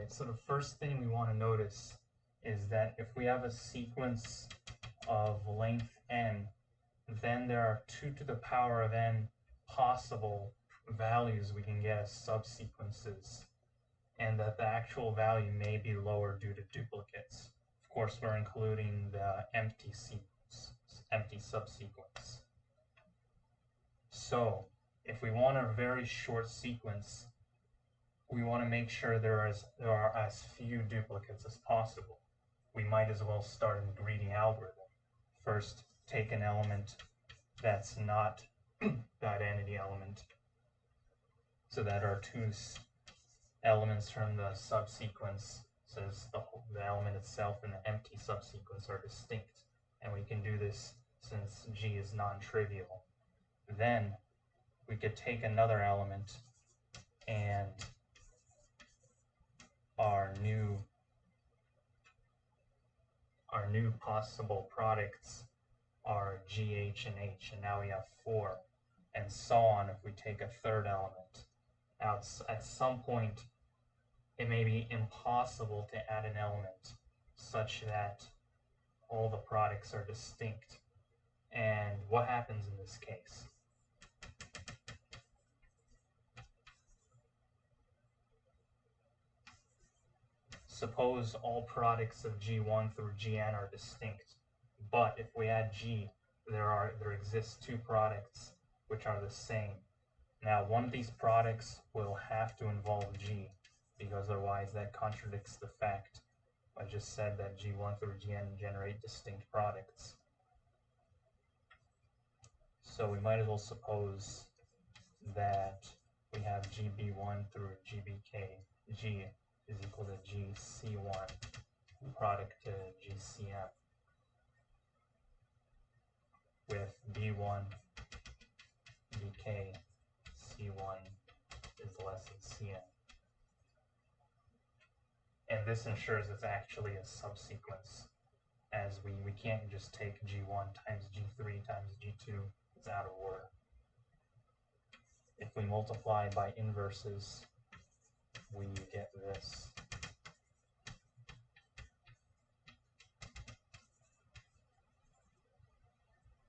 Alright, so the first thing we want to notice is that if we have a sequence of length n, then there are 2 to the power of n possible values we can get as subsequences, and that the actual value may be lower due to duplicates. Of course, we're including the empty subsequence. So, if we want a very short sequence, we want to make sure there are as few duplicates as possible. We might as well start a greedy algorithm. First, take an element that's not the identity element, so that our two elements from the subsequence, says the element itself and the empty subsequence, are distinct. And we can do this since G is non-trivial. Then we could take another element, and our new possible products are G, H, and H, and now we have 4, and so on if we take a third element. Now, at some point, it may be impossible to add an element such that all the products are distinct. And what happens in this case? Suppose all products of G1 through Gn are distinct, but if we add G, there exists 2 products which are the same. Now, one of these products will have to involve G, because otherwise that contradicts the fact I just said that G1 through Gn generate distinct products. So we might as well suppose that we have GB1 through GBK, G is equal to GC1 product to GCM, with B1 BK C1 is less than Cn. And this ensures it's actually a subsequence, as we can't just take G1 times G3 times G2, it's out of order. If we multiply by inverses, we get this.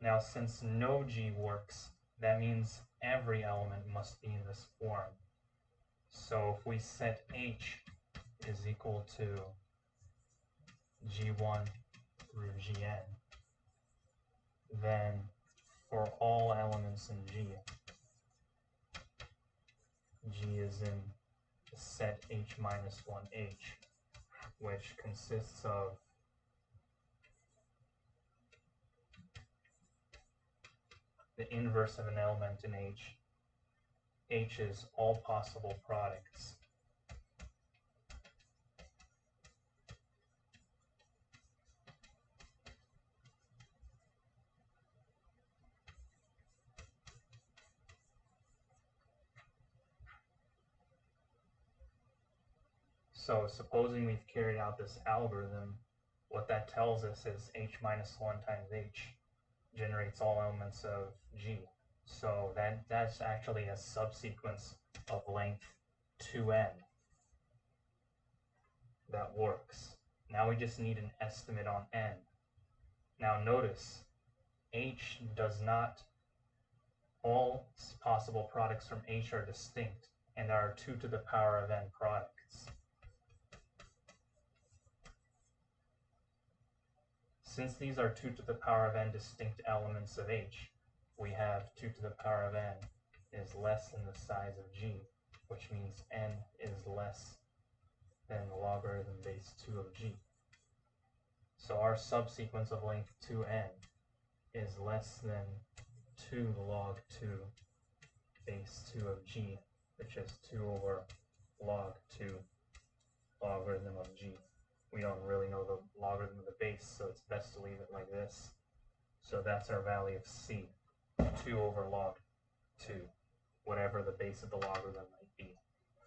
Now, since no G works, that means every element must be in this form. So if we set H is equal to G1 through Gn, then for all elements in G, G is in the set H minus 1H, which consists of the inverse of an element in H. H is all possible products. So supposing we've carried out this algorithm, what that tells us is H minus 1 times H generates all elements of G. So that's actually a subsequence of length 2n that works. Now we just need an estimate on n. Now notice, H does not, all possible products from H are distinct, and there are 2 to the power of n products. Since these are 2 to the power of n distinct elements of H, we have 2 to the power of n is less than the size of G, which means n is less than the logarithm base 2 of G. So our subsequence of length 2n is less than 2 log 2 base 2 of G, which is 2 over log 2 logarithm of G. We don't really know the logarithm of the base, so it's best to leave it like this. So that's our value of C, 2 over log 2, whatever the base of the logarithm